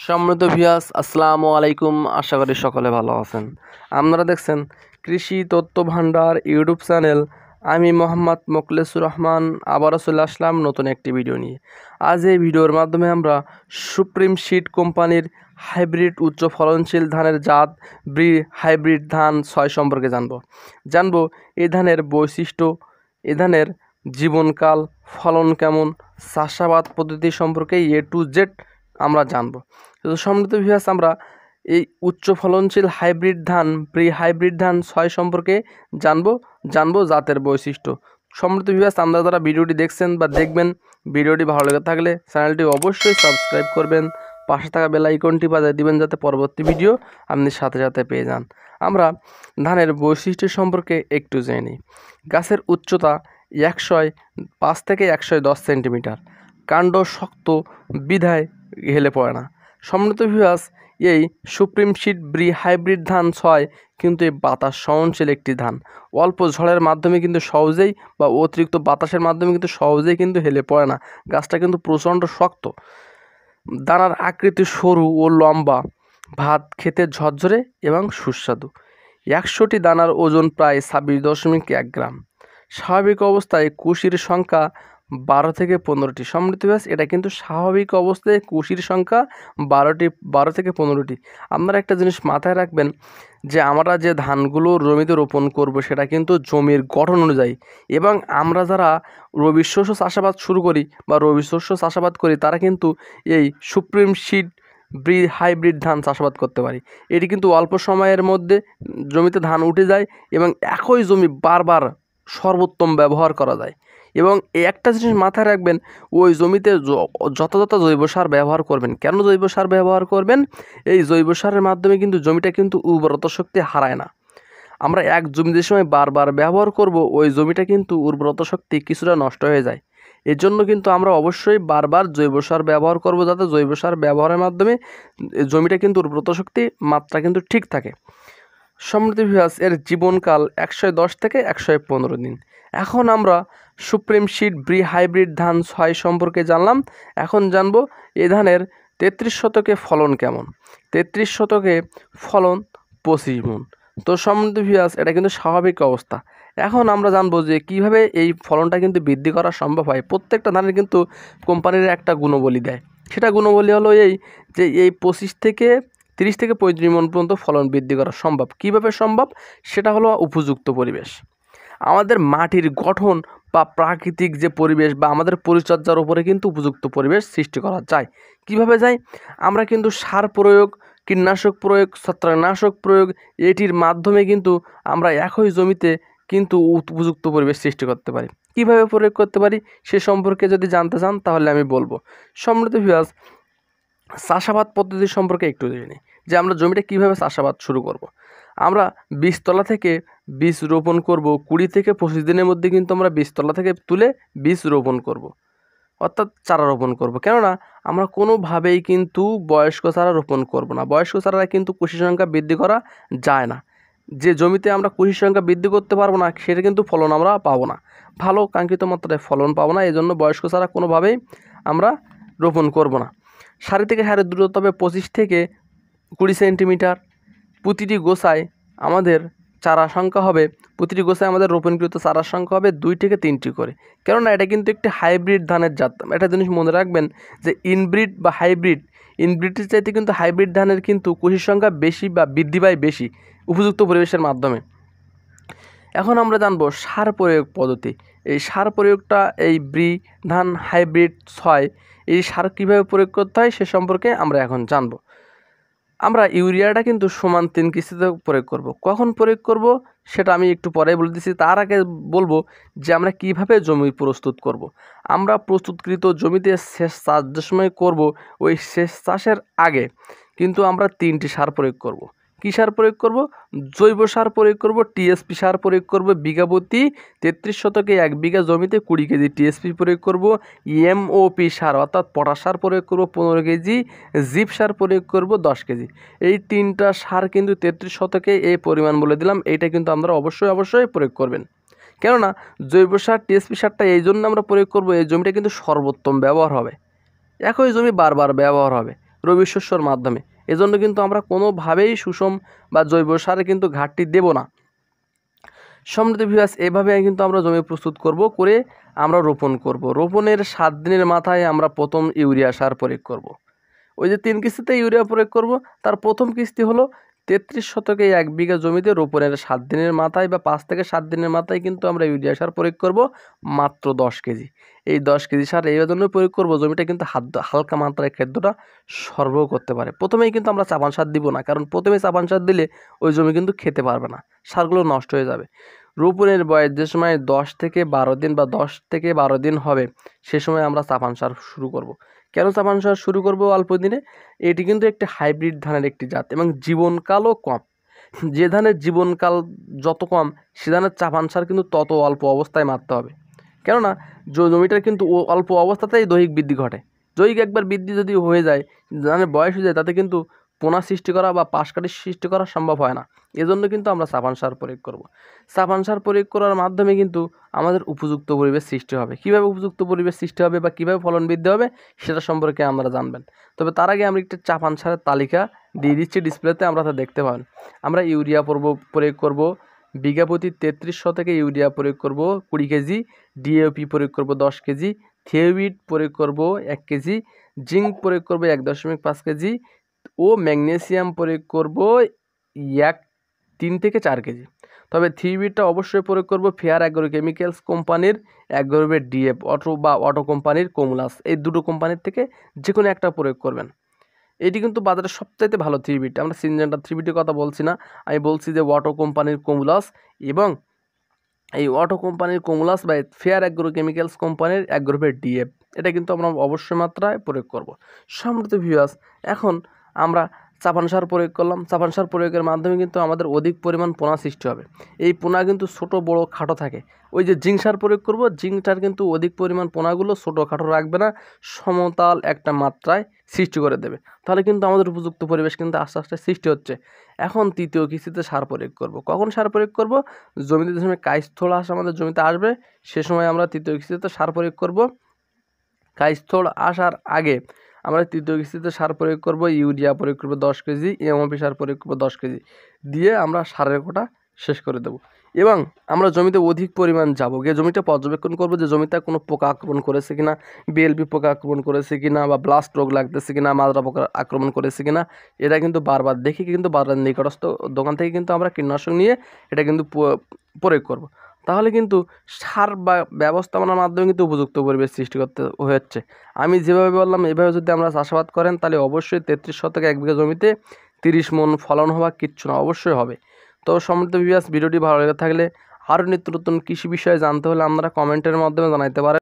সম্মানিত ভিউয়ার্স, আসসালামু আলাইকুম। আশা করি সকলে ভালো আছেন। আপনারা দেখছেন কৃষি তথ্য ভান্ডার ইউটিউব চ্যানেল। আমি মোহাম্মদ মোখলেসুর রহমান আবারও চলে আসলাম নতুন একটি ভিডিও নিয়ে। আজ এই ভিডিওর মাধ্যমে আমরা সুপ্রিম সিড কোম্পানির হাইব্রিড উচ্চ ফলনশীল ধানের জাত ব্রি হাইব্রিড ধান 6 সম্পর্কে জানব এই ধানের বৈশিষ্ট্য, এ ধানের জীবনকাল, ফলন কেমন, চাষাবাদ পদ্ধতি সম্পর্কে A to Z আমরা জানবো। তো সম্মানিত ভিউয়ার্স, আমরা এই উচ্চ ফলনশীল হাইব্রিড ধান প্রি হাইব্রিড ধান 6 সম্পর্কে জানবো জাতের বৈশিষ্ট্য। সম্মানিত ভিউয়ার্স, আমরা যারা ভিডিওটি দেখছেন বা দেখবেন, ভিডিওটি ভালো লেগে থাকলে চ্যানেলটি অবশ্যই সাবস্ক্রাইব করবেন, পাশে থাকা বেল আইকনটি বাজিয়ে দিবেন যাতে পরবর্তী ভিডিও আপনি সাথে সাথে পেয়ে যান। আমরা ধানের বৈশিষ্ট্য সম্পর্কে একটু জেনে নিই। গাছের উচ্চতা 105 থেকে 110 সেন্টিমিটার, কাণ্ড শক্ত বিধায় হেলে পড়ে না। সম্মানিত ভিউয়ার্স, এই সুপ্রিম সিড ব্রি হাইব্রিড ধান 6 কিন্তু এই বাতাস সহনশীল একটি ধান। অল্প ঝড়ের মাধ্যমে কিন্তু সহজেই বা অতিরিক্ত বাতাসের মাধ্যমে কিন্তু সহজেই কিন্তু হেলে পড়ে না। গাছটা কিন্তু প্রচণ্ড শক্ত। দানার আকৃতি সরু ও লম্বা, ভাত খেতে ঝরঝরে এবং সুস্বাদু। 100টি দানার ওজন প্রায় 26.1 গ্রাম। স্বাভাবিক অবস্থায় কুশির সংখ্যা 12 থেকে 15টি। সম্মানিত ভিউয়ার্স, এটা কিন্তু স্বাভাবিক অবস্থায় কুশির সংখ্যা 12 থেকে 15টি। আপনারা একটা জিনিস মাথায় রাখবেন যে আমরা যে ধানগুলো জমিতে রোপণ করব সেটা কিন্তু জমির গঠন অনুযায়ী, এবং আমরা যারা রবি শস্য চাষাবাদ শুরু করি বা রবি শস্য চাষাবাদ করি তারা কিন্তু এই সুপ্রিম সিড ব্রি হাইব্রিড ধান চাষাবাদ করতে পারি। এটি কিন্তু অল্প সময়ের মধ্যে জমিতে ধান উঠে যায় এবং একই জমি বারবার সর্বোত্তম ব্যবহার করা যায়। এবং একটা জিনিস মাথায় রাখবেন, ওই জমিতে যথাযথ জৈব সার ব্যবহার করবেন। কেন জৈব সার ব্যবহার করবেন? এই জৈব সারের মাধ্যমে কিন্তু জমিটা কিন্তু উর্বরতা শক্তি হারায় না। আমরা এক জমি যে সময় বারবার ব্যবহার করব ওই জমিটা কিন্তু উর্বরতা শক্তি কিছুটা নষ্ট হয়ে যায়। এর জন্য কিন্তু আমরা অবশ্যই বারবার জৈব সার ব্যবহার করব, যাতে জৈব সার ব্যবহারের মাধ্যমে জমিটা কিন্তু উর্বরতা শক্তি মাত্রা কিন্তু ঠিক থাকে। সম্মানিত ভিউয়ার্স, এর জীবনকাল 110 থেকে 115 দিন। এখন আমরা সুপ্রিম সিড ব্রি হাইব্রিড ধান 6 সম্পর্কে জানলাম। এখন জানবো এ ধানের 33 শতকে ফলন কেমন। 33 শতকে ফলন 25 মণ। তো সম্মানিত ভিউয়ার্স, এটা কিন্তু স্বাভাবিক অবস্থা। এখন আমরা জানবো যে কিভাবে এই ফলনটা কিন্তু বৃদ্ধি করা সম্ভব হয়। প্রত্যেকটা ধানের কিন্তু কোম্পানির একটা গুণবলী দেয়। সেটা গুণবলী হলো এই যে এই 25 থেকে 30 থেকে 35 মণ পর্যন্ত ফলন বৃদ্ধি করা সম্ভব। কিভাবে সম্ভব? সেটা হলো উপযুক্ত পরিবেশ। আমাদের মাটির গঠন বা প্রাকৃতিক যে পরিবেশ বা আমাদের পরিচর্যার উপরে কিন্তু উপযুক্ত পরিবেশ সৃষ্টি করা যায়। কিভাবে যায়? আমরা কিন্তু সার প্রয়োগ, কীটনাশক প্রয়োগ, ছত্রাকনাশক প্রয়োগ, এটির মাধ্যমে কিন্তু আমরা একই জমিতে কিন্তু উপযুক্ত পরিবেশ সৃষ্টি করতে পারি। কিভাবে প্রয়োগ করতে পারি সে সম্পর্কে যদি জানতে চান তাহলে আমি বলবো। সম্মানিত ভিউয়ার্স, চাষাবাদ পদ্ধতি সম্পর্কে একটু জেনে নিই যে আমরা জমিটা কীভাবে চাষাবাদ শুরু করব। আমরা বীজতলা থেকে বীজ রোপণ করব। 20 থেকে 25 দিনের মধ্যে কিন্তু আমরা বীজতলা থেকে তুলে বীজ রোপণ করব, অর্থাৎ চারা রোপণ করব। কেননা আমরা কোনোভাবেই কিন্তু বয়স্ক চারা রোপণ করব না। বয়স্ক চারা কিন্তু কুশি সংখ্যা বৃদ্ধি করা যায় না। যে জমিতে আমরা কুশির সংখ্যা বৃদ্ধি করতে পারবো না সেটা কিন্তু ফলন আমরা পাবো না, ভালো কাঙ্ক্ষিত মাত্রায় ফলন পাবো না। এই জন্য বয়স্ক চারা কোনোভাবেই আমরা রোপণ করব না। সারি থেকে সারির দূরত্ব হবে 25 থেকে 20 সেন্টিমিটার। প্রতিটি গোছায় আমাদের চারা সংখ্যা হবে, প্রতিটি গোছায় আমাদের রোপণকৃত চারার সংখ্যা হবে 2 থেকে 3টি করে। কেননা এটা কিন্তু একটি হাইব্রিড ধানের জাত। একটা জিনিস মনে রাখবেন যে ইনব্রিড বা ইনব্রিডের চাইতে কিন্তু হাইব্রিড ধানের কিন্তু কুশির সংখ্যা বেশি বা বৃদ্ধি পায় বেশি উপযুক্ত পরিবেশের মাধ্যমে। এখন আমরা জানবো সার প্রয়োগ পদ্ধতি। এই সার প্রয়োগটা এই ব্রি ধান হাইব্রিড 6 এই সার কীভাবে প্রয়োগ করতে হয় সে সম্পর্কে আমরা এখন জানবো। আমরা ইউরিয়াটা কিন্তু সমান 3 কিস্তিতে প্রয়োগ করব। কখন প্রয়োগ করব সেটা আমি একটু পরে বলে দিচ্ছি। তার আগে বলবো যে আমরা কিভাবে জমি প্রস্তুত করব। আমরা প্রস্তুতকৃত জমিতে সেচ চাষ যে সময় করব, ওই সেচ চাষের আগে কিন্তু আমরা 3টি সার প্রয়োগ করব। কী সার প্রয়োগ করব? জৈব সার প্রয়োগ করব, টিএসপি সার প্রয়োগ করব। বিঘা প্রতি 33 শতকে 1 বিঘা জমিতে 20 কেজি টিএসপি প্রয়োগ করব। এমওপি সার অর্থাৎ পটাশ সার প্রয়োগ করব 15 কেজি। জিপ সার প্রয়োগ করব 10 কেজি। এই 3টা সার কিন্তু 33 শতকে এই পরিমাণ বলে দিলাম। এইটা কিন্তু আমরা অবশ্যই প্রয়োগ করবেন। কেননা জৈব সার টিএসপি সারটা এই জন্য আমরা প্রয়োগ করব, এই জমিটা কিন্তু সর্বোত্তম ব্যবহার হবে। একই জমি বারবার ব্যবহার হবে। রবি শস্যর মাধ্যমে। এজন্য কিন্তু আমরা কোনোভাবেই সুষম বা জৈব সারে কিন্তু ঘাটতি দেব না। সম্মানিত ভিউয়ার্স, এভাবে কিন্তু আমরা জমি প্রস্তুত করব, করে আমরা রোপণ করব। রোপণের 7 দিনের মাথায় আমরা প্রথম ইউরিয়া সার প্রয়োগ করব। ওই যে 3 কিস্তিতে ইউরিয়া প্রয়োগ করব, তার প্রথম কিস্তি হলো 33 শতকে 1 বিঘা জমিতে রোপণের 7 দিনের মাথায় বা 5 থেকে 7 দিনের মাথায় কিন্তু আমরা ইউরিয়া সার প্রয়োগ করব মাত্র 10 কেজি। এই 10 কেজি সার এই জন্য প্রয়োগ করব, জমিটা কিন্তু হালকা মাত্রায় খাদ্যটা সরবরাহ করতে পারে। প্রথমেই কিন্তু আমরা চাপান সার দিব না, কারণ প্রথমে চাপান সার দিলে ওই জমি কিন্তু খেতে পারবে না, সারগুলো নষ্ট হয়ে যাবে। রোপণের বয়স যে সময় 10 থেকে 12 দিন বা 10 থেকে 12 দিন হবে, সে সময় আমরা চাপান সার শুরু করব। কেন চাপান সার শুরু করব অল্প দিনে? এটি কিন্তু একটি হাইব্রিড ধানের একটি জাত এবং জীবনকালও কম। যে ধানের জীবনকাল যত কম, সে ধানের চাপান সার কিন্তু তত অল্প অবস্থায় মারতে হবে। কেননা জমিটার কিন্তু অল্প অবস্থাতেই দৈহিক বৃদ্ধি ঘটে। দৈহিক একবার বৃদ্ধি যদি হয়ে যায়, ধানের বয়স হয়ে যায়, তাতে কিন্তু পোনা সৃষ্টি করা বা পাশকাঠি সৃষ্টি করা সম্ভব হয় না। এজন্য কিন্তু আমরা চাপান সার প্রয়োগ করব। চাপান সার প্রয়োগ করার মাধ্যমে কিন্তু আমাদের উপযুক্ত পরিবেশ সৃষ্টি হবে। কীভাবে উপযুক্ত পরিবেশ সৃষ্টি হবে বা কীভাবে ফলন বৃদ্ধি হবে, সেটা সম্পর্কে আমরা জানবেন। তবে তার আগে আমরা একটা চাপান সারের তালিকা দিয়ে দিচ্ছি ডিসপ্লেতে, আমরা তা দেখতে পাবেন। আমরা ইউরিয়া প্রয়োগ করব বিঘা প্রতি 33 শতকে ইউরিয়া প্রয়োগ করব 20 কেজি, ডিএপি প্রয়োগ করব 10 কেজি, থিওবিট প্রয়োগ করব 1 কেজি, জিঙ্ক প্রয়োগ করব 1.5 কেজি ও ম্যাগনেসিয়াম প্রয়োগ করব 3 থেকে 4 কেজি। তবে থিওবিটটা অবশ্যই প্রয়োগ করব ফেয়ার অ্যাগ্রো কেমিক্যালস কোম্পানির অ্যাগ্রোভেট ডিএপ বা অটো কোম্পানির কোমুলাস, এই দুটো কোম্পানির থেকে যে কোনো একটা প্রয়োগ করবেন। এটি কিন্তু বাজারে সবচাইতে ভালো থ্রিবিট। আমরা সিনজেন্টা থ্রিবিটের কথা বলছি না, আমি বলছি যে অটো কোম্পানির কোমুলাস এবং এই অটো কোম্পানির কোমুলাস বা ফেয়ার অ্যাগ্রো কেমিক্যালস কোম্পানির অ্যাগ্রোভেট ডিএপ, এটা কিন্তু আমরা অবশ্যই মাত্রায় প্রয়োগ করব। সম্মানিত ভিউয়ার্স, এখন আমরা চাপান সার প্রয়োগ করলাম। চাপান সার প্রয়োগের মাধ্যমে কিন্তু আমাদের অধিক পরিমাণ পোনা সৃষ্টি হবে। এই পোনা কিন্তু ছোট বড় খাটো থাকে। ওই যে জিঙ্ক সার প্রয়োগ করব, জিঙ্কটার কিন্তু অধিক পরিমাণ পোনাগুলো ছোটো খাটো রাখবে না, সমতাল একটা মাত্রায় সৃষ্টি করে দেবে। তাহলে কিন্তু আমাদের উপযুক্ত পরিবেশ কিন্তু আস্তে আস্তে সৃষ্টি হচ্ছে। এখন তৃতীয় কিস্তিতে সার প্রয়োগ করব। কখন সার প্রয়োগ করব? জমিতে যে সময় কাইস্থল আস আমাদের জমিতে আসবে, সে সময় আমরা তৃতীয় কিস্তিতে সার প্রয়োগ করব। কাইস্থল আসার আগে আমরা তৃতীয় কিস্তিতে সার প্রয়োগ করব, ইউরিয়া প্রয়োগ করব 10 কেজি, এমওপি সার প্রয়োগ করব 10 কেজি দিয়ে আমরা সারের কোটা শেষ করে দেব। এবং আমরা জমিতে অধিক পরিমাণ যাব, গিয়ে জমিটা পর্যবেক্ষণ করব যে জমিতে কোনো পোকা আক্রমণ করেছে কিনা, বিএলপি পোকা আক্রমণ করেছে কিনা, বা ব্লাস্ট রোগ লাগতেছে কিনা, মাজরা পোকা আক্রমণ করেছে কিনা, এটা কিন্তু বারবার দেখি কিন্তু বাজার নিকটস্থ দোকান থেকে কিন্তু আমরা কীটনাশক নিয়ে এটা কিন্তু প্রয়োগ করব। তাহলে কিন্তু সার বা ব্যবস্থাপনার মাধ্যমে কিন্তু উপযুক্ত পরিবেশ সৃষ্টি করতে হচ্ছে। আমি যেভাবে বললাম এভাবে যদি আমরা চাষাবাদ করেন, তাহলে অবশ্যই 33 শতকে 1 বিঘা জমিতে 30 মণ ফলন হওয়া কিচ্ছু না, অবশ্যই হবে। তো সম্মানিত ভিউয়ার্স, ভিডিওটি ভালো লেগে থাকলে আরও নিত্য নতুন কৃষি বিষয়ে জানতে হলে আপনারা কমেন্টের মাধ্যমে জানাইতে পারেন।